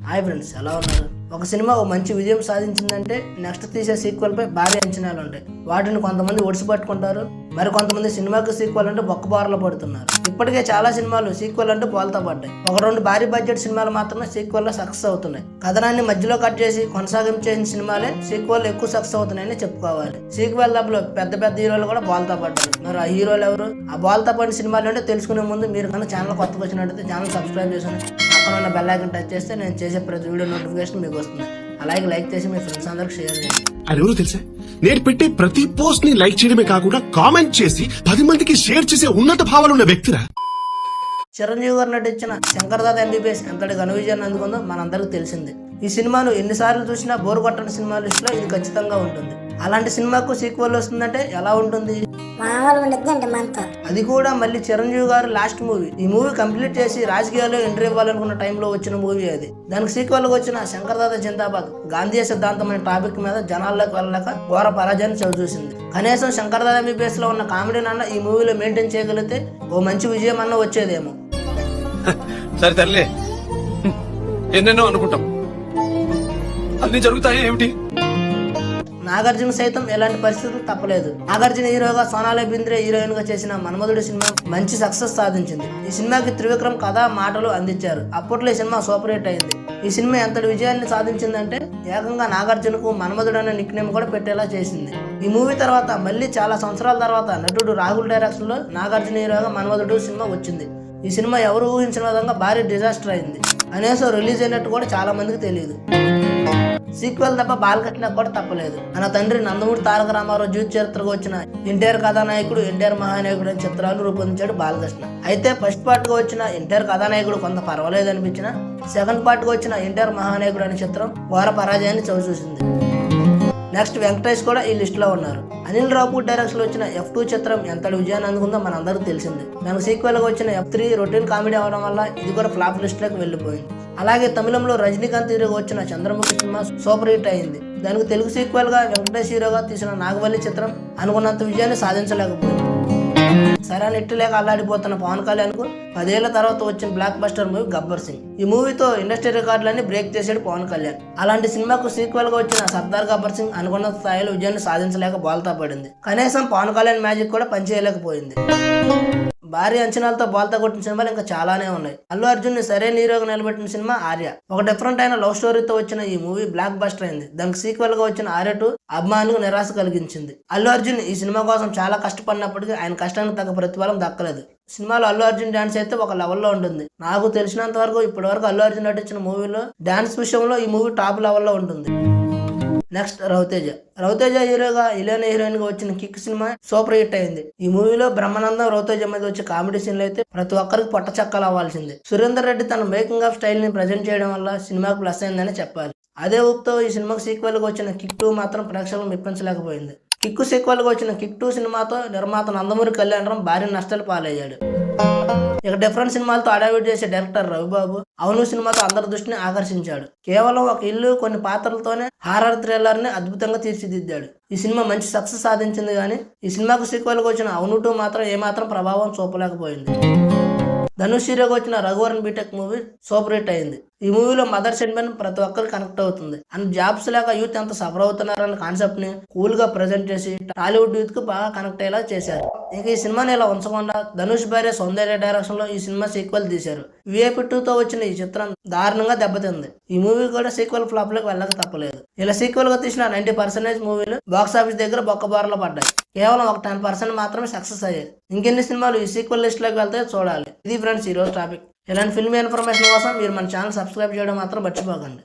Hi friends, ఎలా ఉన్నారు? ఒక సినిమా ఓ మంచి విజయం సాధించిందంటే నెక్స్ట్ తీసే సీక్వెల్ పై భారీ అంచనాలు ఉంటాయి. వాటిని కొంతమంది ఒడిసి పట్టుకుంటారు, మరి కొంతమంది సినిమాకి సీక్వెల్ అంటే బొక్కబారలో పడుతున్నారు. ఇప్పటికే చాలా సినిమాలు సీక్వెల్ అంటే బోల్తా పడ్డాయి. ఒక రెండు భారీ బడ్జెట్ సినిమాలు మాత్రమే సీక్వెల్ లో సక్సెస్ అవుతున్నాయి. కథనాన్ని మధ్యలో కట్ చేసి కొనసాగించేసిన సినిమాలే సీక్వెల్ ఎక్కువ సక్సెస్ అవుతున్నాయని చెప్పుకోవాలి. సీక్వెల్ దెబ్బలో పెద్ద పెద్ద హీరోలు కూడా బోల్తా పడ్డారు. మరి ఆ హీరోలు ఎవరు, ఆ బోల్తా పడిన సినిమాలు అంటే తెలుసుకునే ముందు మీరు కన్నా ఛానల్ కొత్తగా వచ్చినట్టయితే ఛానల్ సబ్స్క్రైబ్ చేసాను, పక్కన ఉన్న బెల్ ఐకాన్ టచ్ చేస్తే నేను చేసే ప్రతి వీడియో నోటిఫికేషన్ మీకు వస్తుంది. అలాగే లైక్ చేసి మీ ఫ్రెండ్స్ అందరికి షేర్ చేయండి. అది ఎవరు తెలుసా? నేను పెట్టే ప్రతి పోస్ట్ ని లైక్ చేయడమే కాకుండా కామెంట్ చేసి 10 మందికి షేర్ చేసే ఉన్నత భావాలు ఉన్న వ్యక్తిరా. చిరంజీవి గారు నటించిన శంకర్దాద ఎంబీబీఎస్ ఎంతటి ఘన విజయాన్ని అందుకుందో మనందరికి తెలిసింది. ఈ సినిమాను ఎన్నిసార్లు చూసినా బోరు కొట్టని సినిమా లిస్ట్ లో ఇది ఖచ్చితంగా ఉంటుంది. అలాంటి సినిమాకు సీక్వెల్ వస్తుందంటే ఎలా ఉంటుంది? అది కూడా మళ్ళీ చిరంజీవి గారు లాస్ట్ మూవీ. ఈ మూవీ కంప్లీట్ చేసి రాజకీయాల్లో ఎంట్రీ ఇవ్వాలనుకున్న టైంలో వచ్చిన మూవీ అది. దానికి సీక్వెల్ వచ్చిన శంకర్దాద జిందాబాద్ గాంధీ సిద్ధాంతం అనే టాపిక్ మీద జనాల్లోకి వెళ్ళలేక ఘోర పరాజయాన్ని చవిచూసింది. కనీసం శంకర్దాద ఎంబీబీఎస్ లో ఉన్న కామెడీని అన్న ఈ మూవీలో మెయింటైన్ చేయగలిగితే ఓ మంచి విజయం అన్న వచ్చేదేమో. సరే తరలే, ఎన్నెన్నో అనుకుంటాం, అన్ని జరుగుతాయి ఏమిటి? నాగార్జున సైతం ఎలాంటి పరిస్థితులు తప్పలేదు. నాగార్జున హీరోగా, సోనాలి బింద్రే హీరోయిన్ గా చేసిన మన్మధుడు సినిమా మంచి సక్సెస్ సాధించింది. ఈ సినిమాకి త్రివిక్రమ్ కథ, మాటలు అందించారు. అప్పట్లో ఈ సినిమా సూపర్ హిట్ అయింది. ఈ సినిమా ఎంతటి విజయాన్ని సాధించిందంటే ఏకంగా నాగార్జునకు మన్మధుడు అనే నిక్ నేమ్ కూడా పెట్టేలా చేసింది. ఈ మూవీ తర్వాత మళ్ళీ చాలా సంవత్సరాల తర్వాత నటుడు రాహుల్ డైరెక్షన్ లో నాగార్జున హీరోగా మన్మధుడు సినిమా వచ్చింది. ఈ సినిమా ఎవరు ఊహించిన విధంగా భారీ డిజాస్టర్ అయింది. కనీసం రిలీజ్ అయినట్టు కూడా చాలా మందికి తెలియదు. సీక్వెల్ తప్ప బాలకృష్ణ కూడా తప్పలేదు. తన తండ్రి నందమూరి తారక రామారావు జీవిత చరిత్రకు వచ్చిన ఎన్టీఆర్ కథానాయకుడు, ఎన్టీఆర్ మహానాయకుడు అనే చిత్రాలు రూపొందించాడు బాలకృష్ణ. అయితే ఫస్ట్ పార్ట్ గా వచ్చిన ఎన్టీఆర్ కథానాయకుడు కొంత పర్వాలేదు అనిపించిన, సెకండ్ పార్ట్ గా వచ్చిన ఎన్టీఆర్ మహానాయకుడు అనే చిత్రం ఘోర పరాజయాన్ని చవిచూసింది. నెక్స్ట్ వెంకటేష్ కూడా ఈ లిస్ట్ లో ఉన్నారు. అనిల్ రావుపూర్ డైరెక్షన్ లో వచ్చిన F2 చిత్రం ఎంతటి విజయాన్ని అందుకుందో మనందరికీ తెలిసింది. దానికి సీక్వెల్ గా వచ్చిన F3 రొటీన్ కామెడీ అవడం వల్ల ఇది కూడా ఫ్లాప్ లిస్ట్ లోకి వెళ్లిపోయింది. అలాగే తమిళంలో రజనీకాంత్ హీరోగా వచ్చిన చంద్రముఖి సినిమా సూపర్ హిట్ అయింది. దానికి తెలుగు సీక్వెల్ గా వెంకటేష్ హీరోగా తీసిన నాగవల్లి చిత్రం అనుకున్నంత విజయాన్ని సాధించలేకపోయింది. సరే నెట్టు లేక అల్లాడిపోతున్న పవన్ కళ్యాణ్ కు 10 ఏళ్ల తర్వాత వచ్చిన block buster movie Gabbar Singh. ఈ మూవీతో ఇండస్ట్రీ రికార్డులన్నీ బ్రేక్ చేశాడు పవన్ కళ్యాణ్. అలాంటి సినిమాకు సీక్వెల్ గా వచ్చిన సర్దార్ గబ్బర్ సింగ్ అనుకున్న స్థాయిలో విజయాన్ని సాధించలేక బోల్తా పడింది. కనీసం పవన్ కళ్యాణ్ మ్యాజిక్ కూడా పనిచేయలేకపోయింది. భారీ అంచనాలతో బోల్తా కొట్టిన సినిమాలు ఇంకా చాలానే ఉన్నాయి. అల్లు అర్జున్ ని సరైన హీరోగా నిలబెట్టిన సినిమా ఆర్య. ఒక డిఫరెంట్ అయిన లవ్ స్టోరీతో వచ్చిన ఈ మూవీ బ్లాక్ బస్టర్ అయింది. దానికి సీక్వెల్ గా వచ్చిన ఆర్య 2 అభిమానులకు నిరాశ కలిగించింది. అల్లు అర్జున్ ఈ సినిమా కోసం చాలా కష్టపడినప్పటికీ ఆయన కష్టానికి తగ్గ ప్రతిఫలం దక్కలేదు. సినిమాలో అల్లు అర్జున్ డాన్స్ అయితే ఒక లెవెల్లో ఉంటుంది. నాకు తెలిసినంత వరకు ఇప్పటి వరకు అల్లు అర్జున్ నటించిన మూవీలో డాన్స్ విషయంలో ఈ మూవీ టాప్ లెవెల్లో ఉంటుంది. నెక్స్ట్ రవితేజ హీరోగా, ఇలియానా హీరోయిన్ గా వచ్చిన కిక్ సినిమా సూపర్ హిట్ అయింది. ఈ మూవీలో బ్రహ్మానందం, రవితేజ మీద వచ్చే కామెడీ సీన్లు అయితే ప్రతి ఒక్కరికి పొట్ట చక్కలు అవ్వాల్సింది. సురేందర్ రెడ్డి తన మేకింగ్ ఆఫ్ స్టైల్ ని ప్రజెంట్ చేయడం వల్ల సినిమాకు ప్లస్ అయిందని చెప్పాలి. అదే ఊపుతో ఈ సినిమాకు సీక్వెల్ గా వచ్చిన కిక్ 2 మాత్రం ప్రేక్షకులను మెప్పించలేకపోయింది. కిక్ సీక్వెల్ గా వచ్చిన కిక్ 2 సినిమాతో నిర్మాత నందమూరి కళ్యాణరామ్ భారీ నష్టాలు పాలయ్యాడు. ఇక డిఫరెంట్ సినిమాలతో అడావిడ్ చేసే డైరెక్టర్ రవిబాబు అవును సినిమాతో అందరి దృష్టిని ఆకర్షించాడు. కేవలం ఒక ఇల్లు, కొన్ని పాత్రలతోనే హారర్ థ్రిల్లర్ ని అద్భుతంగా తీర్చిదిద్దాడు. ఈ సినిమా మంచి సక్సెస్ సాధించింది, కానీ ఈ సినిమాకు సీక్వెల్ గా వచ్చిన అవును 2 మాత్రం ఏమాత్రం ప్రభావం చూపలేకపోయింది. ధనుష్ హీరోగా వచ్చిన Raghuvaran BTech movie super hit అయింది. ఈ మూవీలో మదర్ సెంటిమెంట్ ప్రతి ఒక్కరికి కనెక్ట్ అవుతుంది. అండ్ జాబ్స్ లేక యూత్ ఎంత సఫర్ అవుతున్నారన్న కాన్సెప్ట్ ని కూల్ గా ప్రజెంట్ చేసి టాలీవుడ్ యూత్ కు బాగా కనెక్ట్ అయ్యేలా చేశారు. ఇంకా ఈ సినిమాని ఇలా ఉంచకుండా ధనుష్ భార్య సౌందర్య డైరెక్షన్ లో ఈ సినిమా సీక్వెల్ తీశారు. VIP 2 తో వచ్చిన ఈ చిత్రం దారుణంగా దెబ్బతింది. ఈ మూవీ కూడా సీక్వెల్ ఫ్లాప్ లోకి వెళ్ళక తప్పలేదు. ఇలా సీక్వెల్ గా తీసిన 90% మూవీలు బాక్స్ ఆఫీస్ దగ్గర బొక్కబారులో పడ్డాయి. కేవలం ఒక 10% మాత్రమే సక్సెస్ అయ్యాయి. ఇంకెన్ని సినిమాలు ఈ సీక్వెల్ లిస్ట్ లోకి వెళ్తే చూడాలి. ఇది ఫ్రెండ్స్ ఈ రోజు టాపిక్. ఇలాంటి ఫిల్మ్ ఇన్ఫర్మేషన్ కోసం మీరు మన ఛానల్ సబ్స్క్రైబ్ చేయడం మాత్రం మర్చిపోకండి.